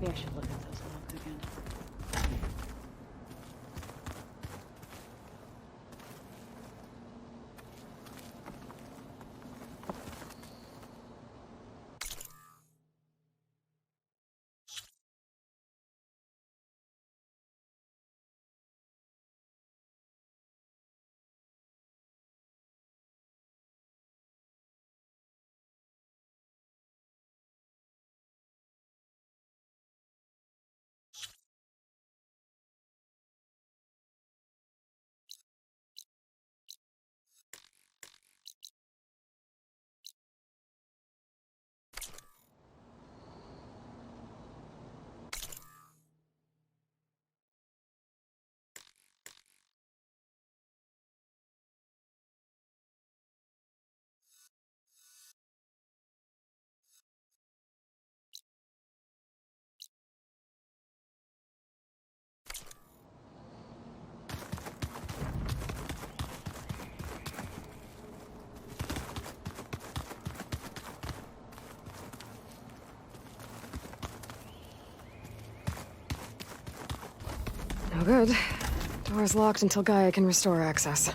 Maybe I should look at those logs again. No good. Door's locked until Gaia can restore access.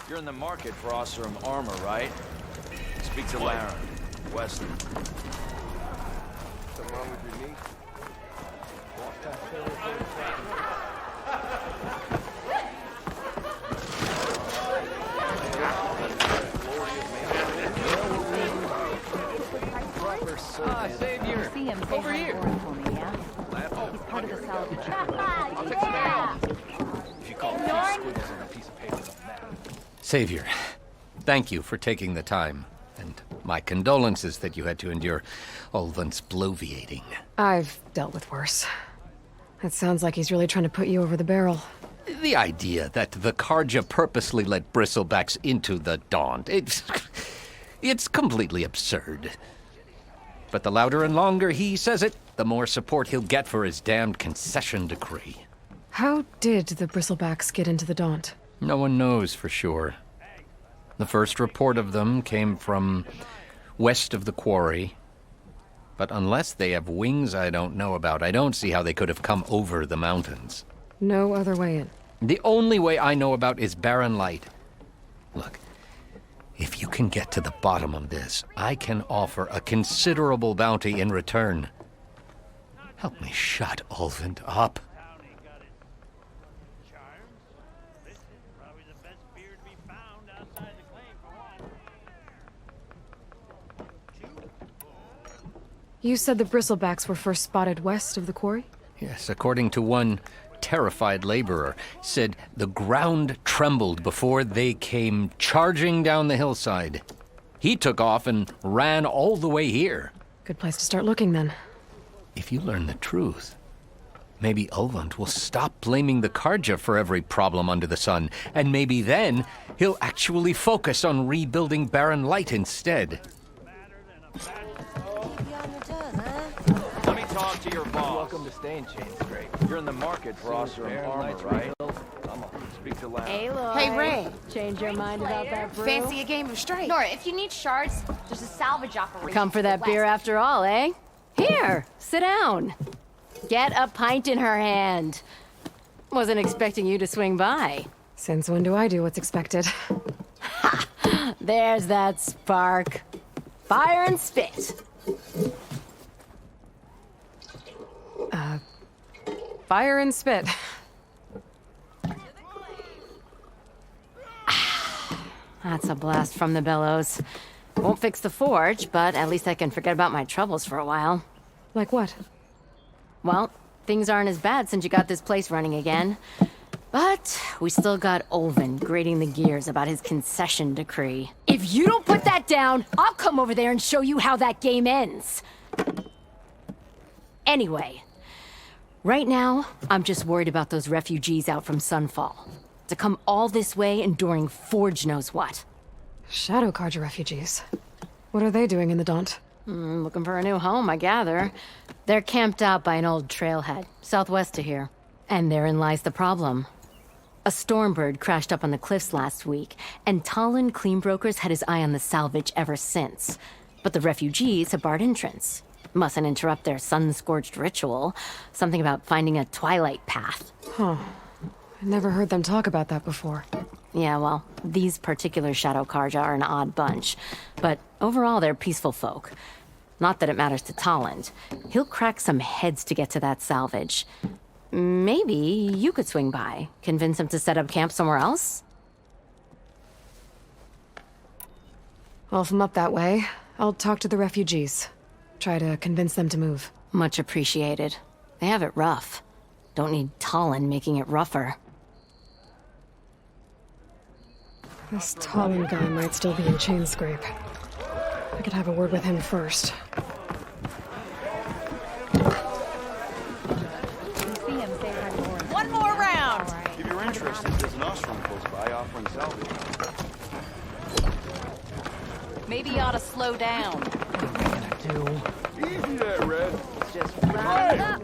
You're in the market for Osram armor, right? Speak to Laren. Weston. Something wrong with your knee? Savior! See him Over here! for me, yeah? He's part of the salvage. If you call it squiggles on a piece of paper, don't matter. Savior, thank you for taking the time. And my condolences that you had to endure Ulvant's bloviating. I've dealt with worse. It sounds like he's really trying to put you over the barrel. The idea that the Karja purposely let bristlebacks into the Daunt, it's completely absurd. But the louder and longer he says it, the more support he'll get for his damned concession decree. How did the bristlebacks get into the Daunt? No one knows for sure. The first report of them came from west of the quarry. But unless they have wings I don't know about, I don't see how they could have come over the mountains. No other way in. The only way I know about is Barren Light. Look, if you can get to the bottom of this, I can offer a considerable bounty in return. Help me shut Ulvant up. You said the bristlebacks were first spotted west of the quarry? Yes, according to one terrified laborer, said the ground trembled before they came charging down the hillside. He took off and ran all the way here. Good place to start looking, then. If you learn the truth, maybe Ulvant will stop blaming the Karja for every problem under the sun, and maybe then he'll actually focus on rebuilding Barren Light instead. Let me talk to your boss. Welcome to staying chain scrape. You're in the market for Osram armor, right? Speak to Laren. Aloy. Hey, Ray. Change your mind about that brew? Fancy a game of straight? Nora, if you need shards, there's a salvage operation. Come for to the that beer west. after all, eh? Here, sit down. Get a pint in her hand. Wasn't expecting you to swing by. Since when do I do what's expected? There's that spark. Fire and spit. Fire and spit. That's a blast from the bellows. Won't fix the forge, but at least I can forget about my troubles for a while. Like what? Well, things aren't as bad since you got this place running again. But we still got Ulvin grating the gears about his concession decree. If you don't put that down, I'll come over there and show you how that game ends. Anyway, right now, I'm just worried about those refugees out from Sunfall. To come all this way enduring Forge knows what. Shadow Karja refugees. What are they doing in the Daunt? Looking for a new home, I gather. They're camped out by an old trailhead, southwest of here. And therein lies the problem. A stormbird crashed up on the cliffs last week, and Talon Cleanbrokers had his eye on the salvage ever since. But the refugees have barred entrance. Mustn't interrupt their sun-scorched ritual. Something about finding a twilight path. I never heard them talk about that before. Yeah, well, these particular Shadow Karja are an odd bunch. But overall, they're peaceful folk. Not that it matters to Talon. He'll crack some heads to get to that salvage. Maybe you could swing by, convince him to set up camp somewhere else? Well, if I'm up that way, I'll talk to the refugees. Try to convince them to move. Much appreciated. They have it rough. Don't need Talon making it rougher. This Talon guy might still be in chain scrape. I could have a word with him first. One more round. If you're interested, there's an Osram close by offering salvage. Maybe you ought to slow down. Easy there, Red. It's just round up.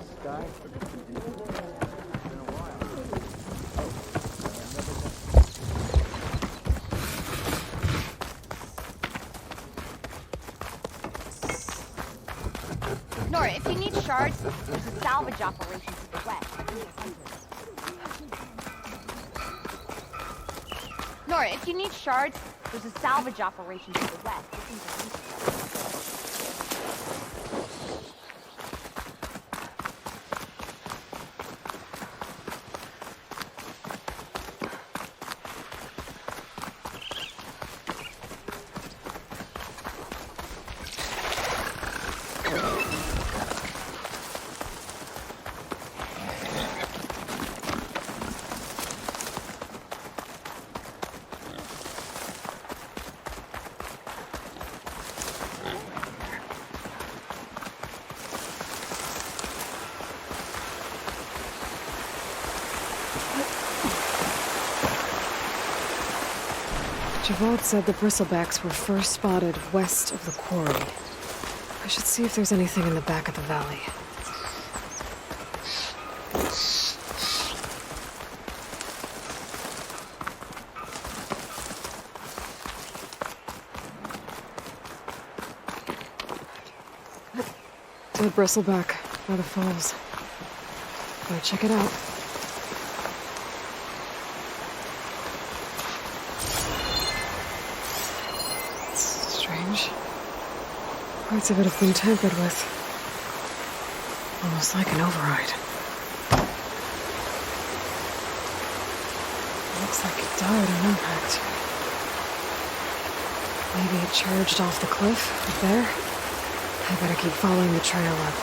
Nora, if you need shards, there's a salvage operation to the west. Nora, if you need shards, there's a salvage operation to the west. Looking for resources. Javold said the bristlebacks were first spotted west of the quarry. I should see if there's anything in the back of the valley. Dead bristleback by the falls. Gotta check it out. Strange. Parts of it have been tampered with. Almost like an override. Looks like it died on impact. Maybe it charged off the cliff up there. I better keep following the trail up.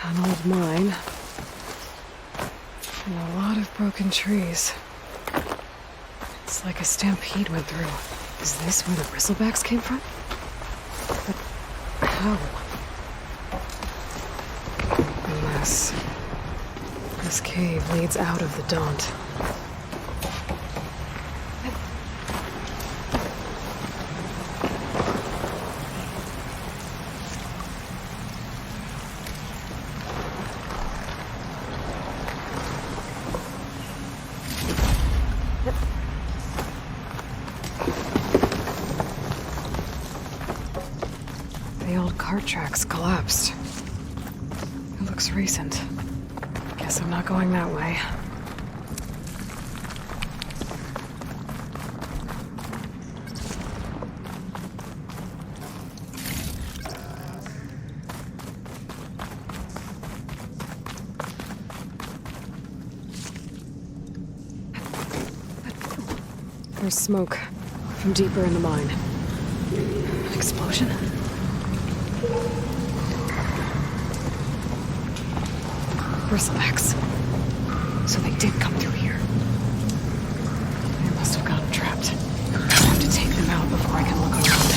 An old mine. And a lot of broken trees. It's like a stampede went through. Is this where the bristlebacks came from? But how? Unless this cave leads out of the Daunt. The old cart tracks collapsed. It looks recent. Guess I'm not going that way. There's smoke from deeper in the mine. An explosion? Bristlebacks. So they did come through here. They must have gotten trapped. I have to take them out before I can look around.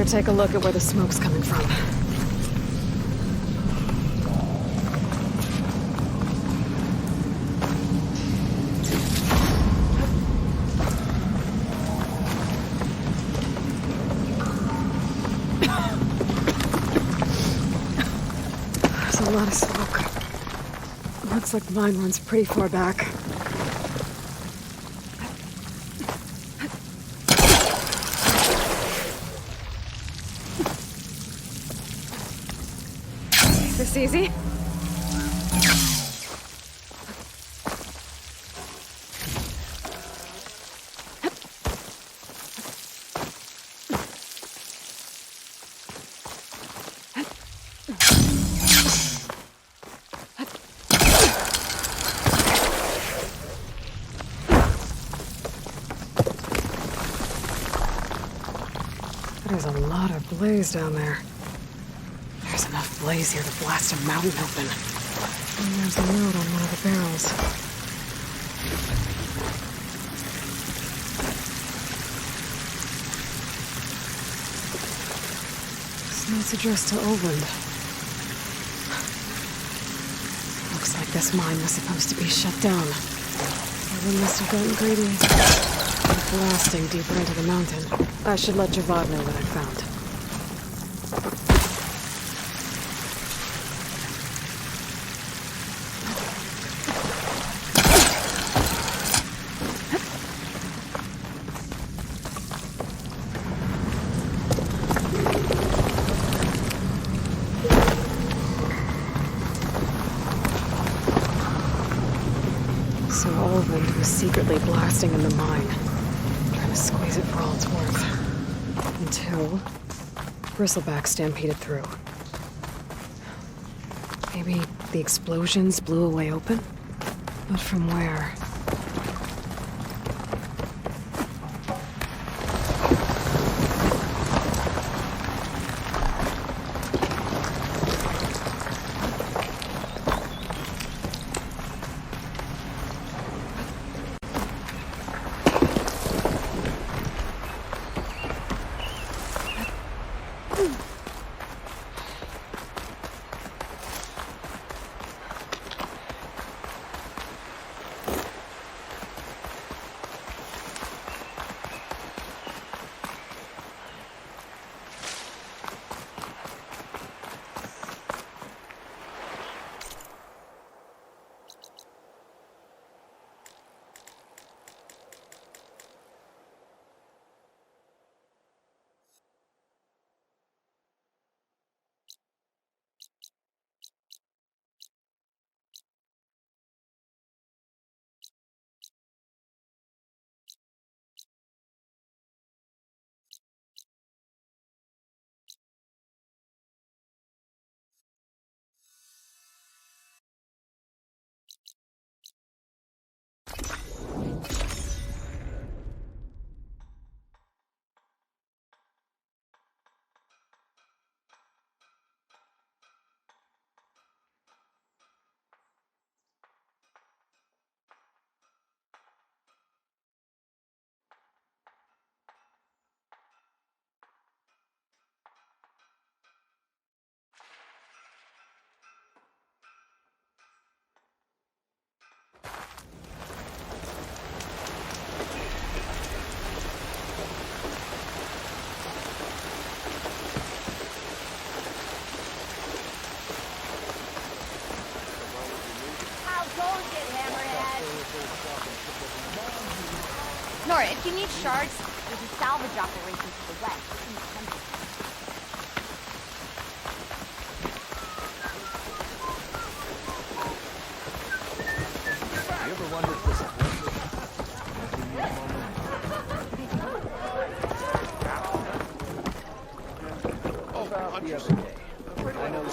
Better take a look at where the smoke's coming from. There's a lot of smoke. Looks like the mine runs pretty far back. This easy? There's a lot of blaze down there. There's enough blaze here to blast a mountain open. And there's a note on one of the barrels. This note's addressed to Oland. Looks like this mine was supposed to be shut down. Someone must have gotten greedy. They're blasting deeper into the mountain. I should let Javad know what I found. So Oland was secretly blasting in the mine, trying to squeeze it for all it's worth. Until Bristleback stampeded through. Maybe the explosions blew a way open? But from where? Nora, if you need shards, there's a salvage operation to the west. In the temple. You ever wondered if this is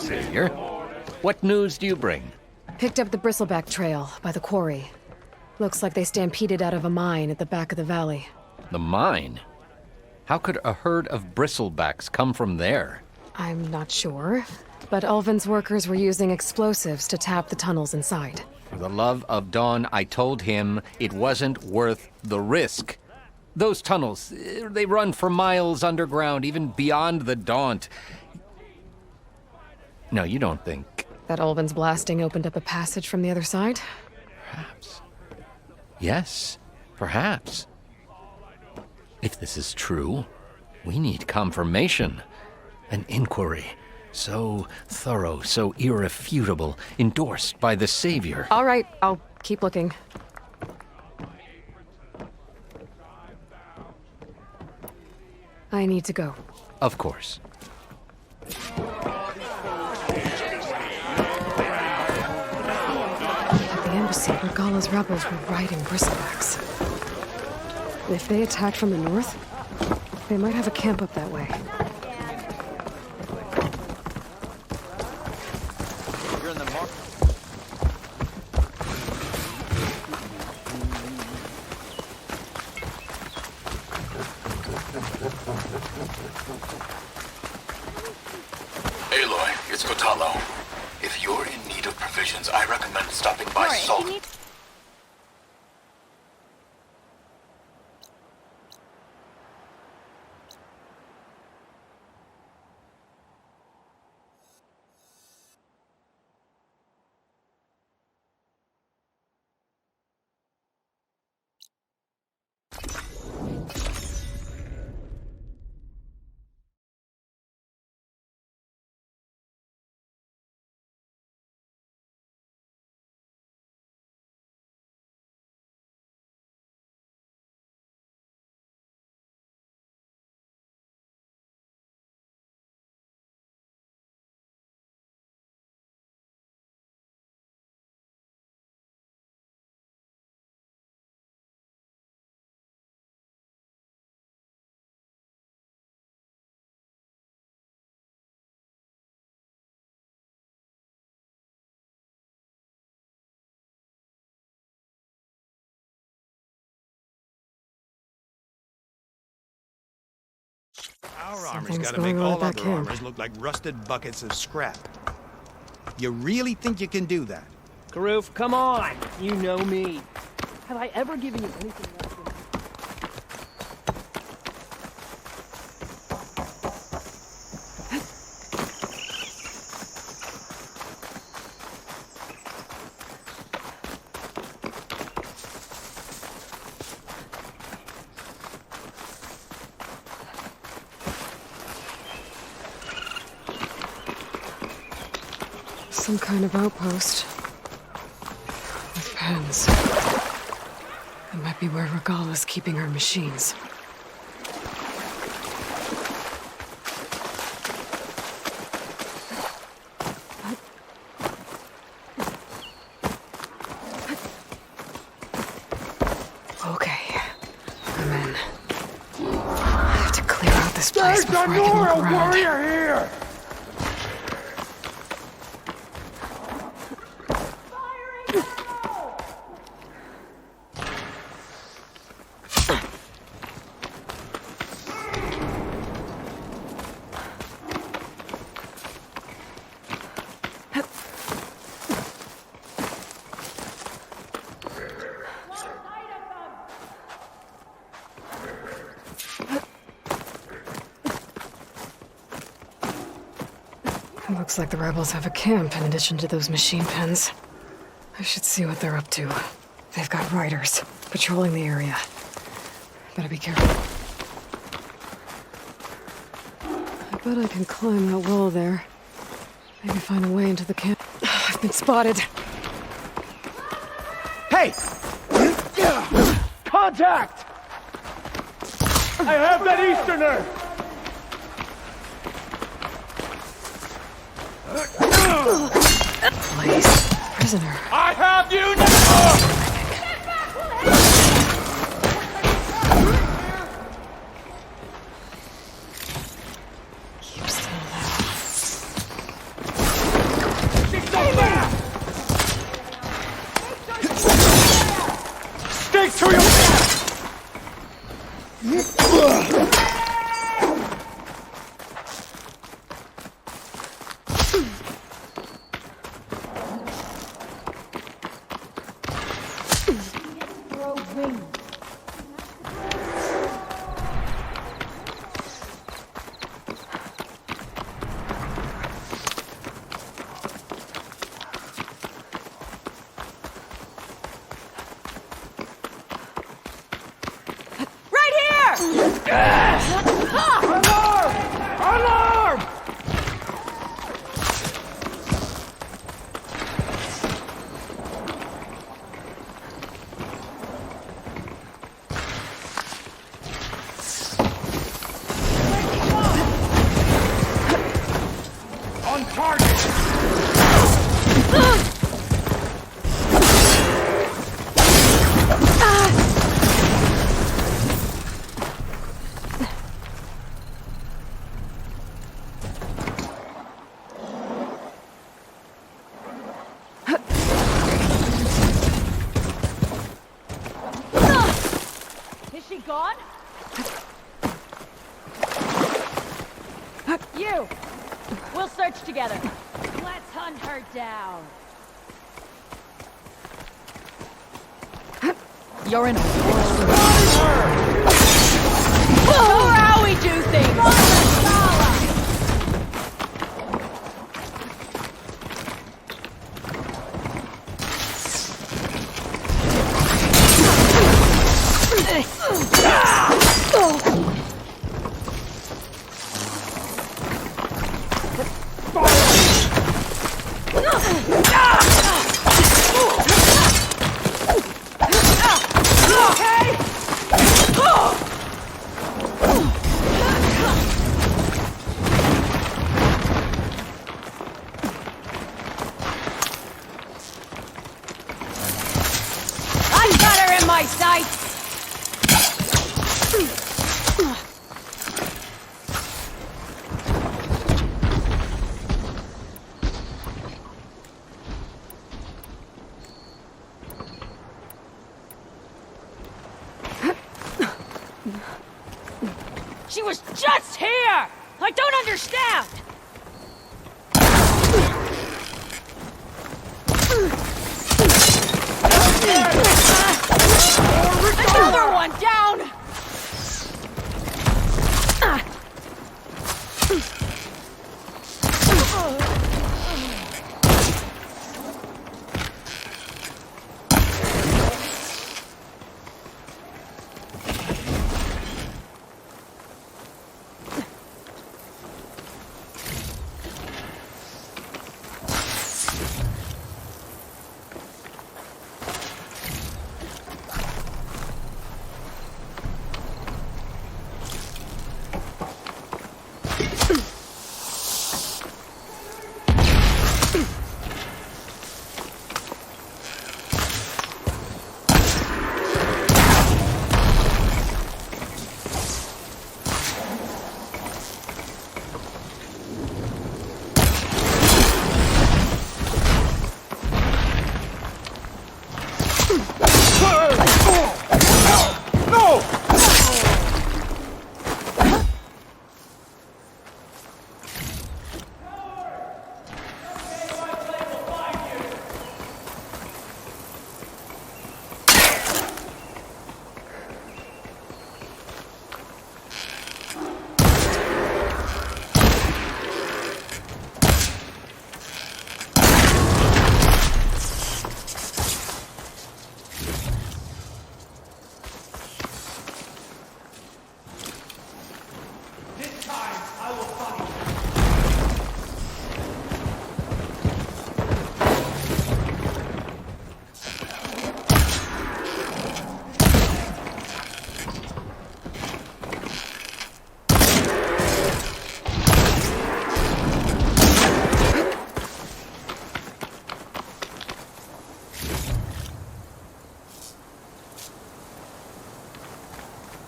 Savior, what news do you bring? Picked up the Bristleback trail by the quarry. Looks like they stampeded out of a mine at the back of the valley. The mine? How could a herd of bristlebacks come from there? I'm not sure, but Ulvin's workers were using explosives to tap the tunnels inside. For the love of Dawn, I told him it wasn't worth the risk. Those tunnels, they run for miles underground, even beyond the Daunt. No, you don't think... That Ulvin's blasting opened up a passage from the other side? Perhaps. Yes, perhaps. If this is true, we need confirmation. An inquiry. So thorough, so irrefutable, endorsed by the Savior. All right, I'll keep looking. I need to go. Of course. At the embassy, Regala's rebels were riding bristlebacks. If they attacked from the north, they might have a camp up that way. You're in the mark. Aloy, it's Kotalo. If you're in need of provisions, I recommend stopping by Nora, if Salt. you need... Our armor's Something's gotta make going on all at that other camp. armors look like rusted buckets of scrap. You really think you can do that? Karoof, come on! You know me. Have I ever given you anything less than... Some kind of outpost. With pens. That might be where Regala's keeping her machines. Okay. I'm in. I have to clear out this place before I can look around. here! It looks like the rebels have a camp in addition to those machine pens. I should see what they're up to. They've got riders patrolling the area. Better be careful. I bet I can climb that wall there. Maybe find a way into the camp. I've been spotted. Hey! Contact! I have that Easterner! Place. Prisoner. I have you now! Keep still now. Stick to your... gone? You! We'll search together. Let's hunt her down. You're in a Oh, how we do things! I've got her in my sights! She was just here! I don't understand! Another one down!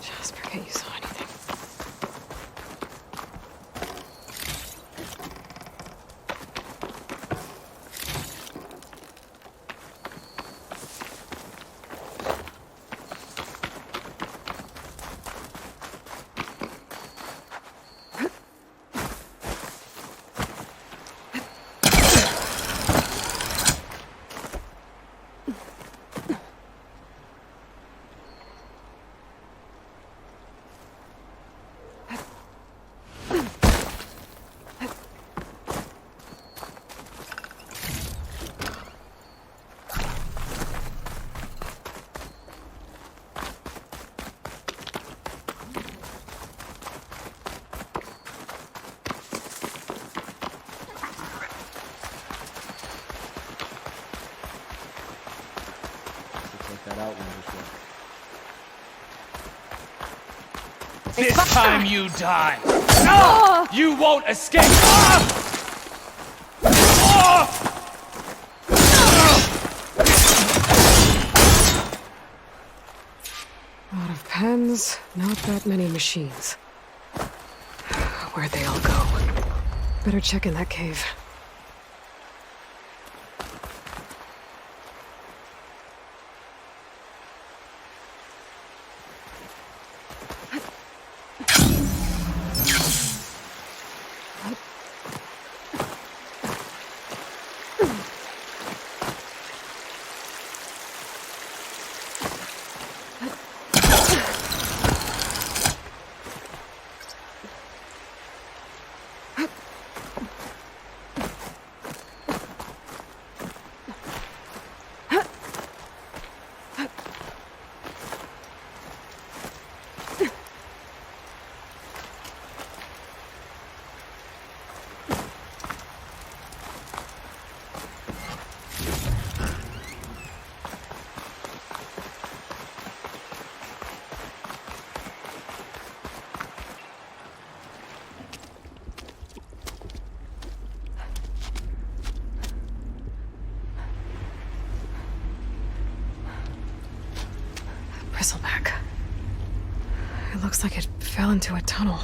Just forget you saw anything. This time you die! No! You won't escape! Ah! A lot of pens, not that many machines. Where'd they all go? Better check in that cave. bristleback. It looks like it fell into a tunnel.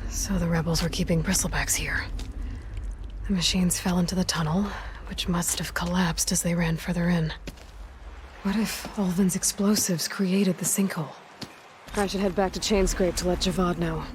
So the rebels were keeping bristlebacks here. The machines fell into the tunnel, which must have collapsed as they ran further in. What if Ulvin's explosives created the sinkhole? I should head back to Chainscrape to let Javad know.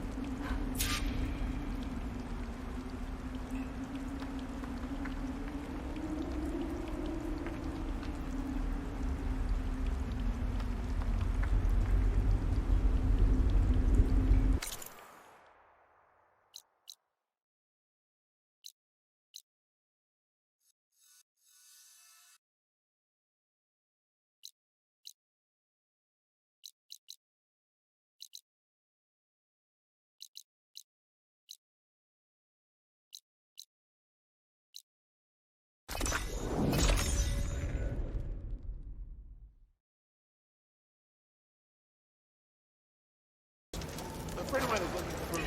A friend of mine is looking for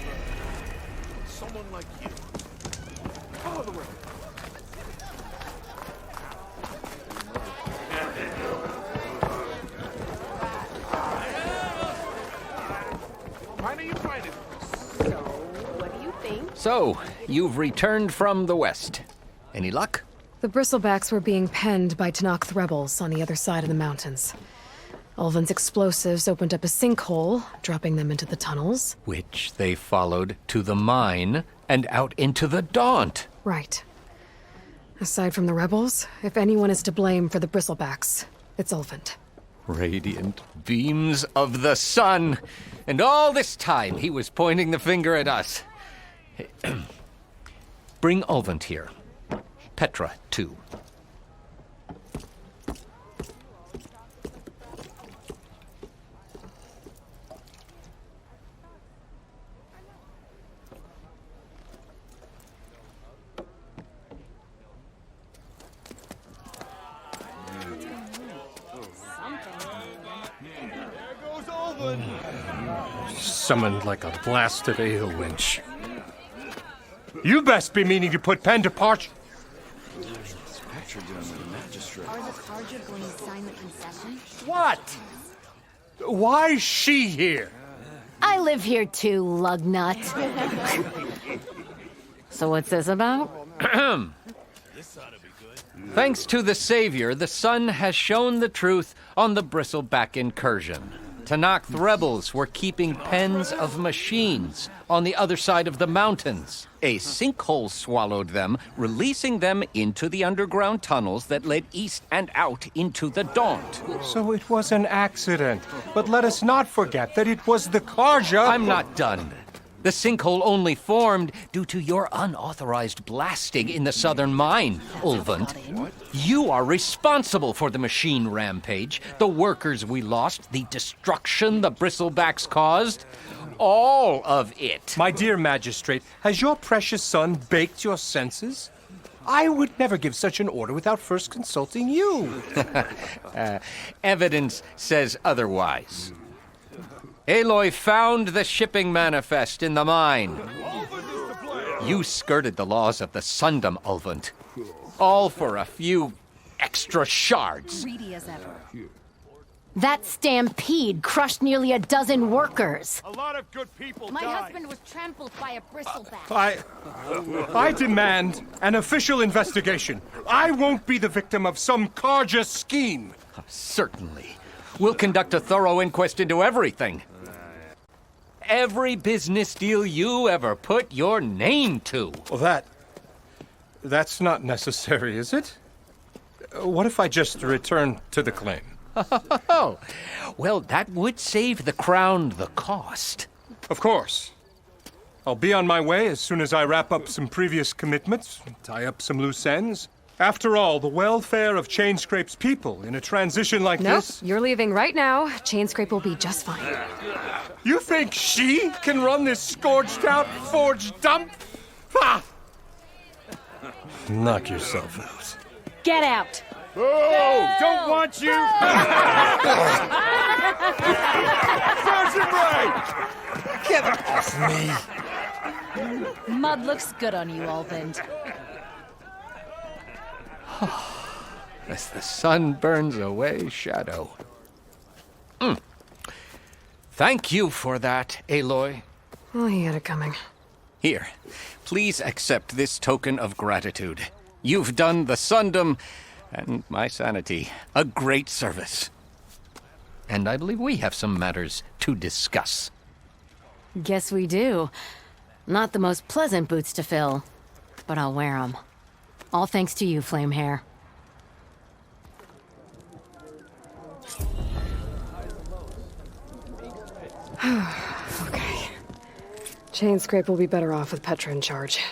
someone like you. Follow the road. Why do you find it? So, what do you think? So, you've returned from the west. Any luck? The bristlebacks were being penned by Tanakh rebels on the other side of the mountains. Ulvin's explosives opened up a sinkhole, dropping them into the tunnels. Which they followed to the mine and out into the Daunt. Right. Aside from the rebels, if anyone is to blame for the bristlebacks, it's Ulvin. Radiant beams of the sun. And all this time he was pointing the finger at us. Bring Ulvin here. Petra, too. Summoned like a blasted ale winch. You best be meaning to put pen to parch. Are the Carja going to sign the concession? What? Why's she here? I live here too, lugnut. So what's this about? Thanks to the Savior, the sun has shown the truth on the bristleback incursion. Tanakh rebels were keeping pens of machines on the other side of the mountains. A sinkhole swallowed them, releasing them into the underground tunnels that led east and out into the Daunt. So it was an accident. But let us not forget that it was the Carja. I'm not done. The sinkhole only formed due to your unauthorized blasting in the southern mine, Ulvund. You are responsible for the machine rampage, the workers we lost, the destruction the bristlebacks caused. All of it. My dear magistrate, has your precious son baked your senses? I would never give such an order without first consulting you. Evidence says otherwise. Aloy found the shipping manifest in the mine. You skirted the laws of the Sundom, Ulvund. All for a few extra shards. Greedy as ever. That stampede crushed nearly a dozen workers. A lot of good people My died. husband was trampled by a bristleback. I demand an official investigation. I won't be the victim of some Carja scheme. Certainly. We'll conduct a thorough inquest into everything. Every business deal you ever put your name to. Well, that's not necessary, is it? What if I just return to the claim? Oh, well, that would save the crown the cost. Of course. I'll be on my way as soon as I wrap up some previous commitments, tie up some loose ends. After all, the welfare of Chainscrape's people in a transition like Nope, this... you're leaving right now. Chainscrape will be just fine. You think she can run this scorched-out forged dump? Ha! Knock yourself out. Get out! Oh, don't want you. Concentrate. Get off me! Mud looks good on you, Ulvin. as the sun burns away shadow. Thank you for that, Aloy. Well, he had it coming. Here, please accept this token of gratitude. You've done the Sundom, and my sanity, a great service. And I believe we have some matters to discuss. Guess we do. Not the most pleasant boots to fill, but I'll wear them. All thanks to you, Flamehair. Okay. Chain Scrape will be better off with Petra in charge.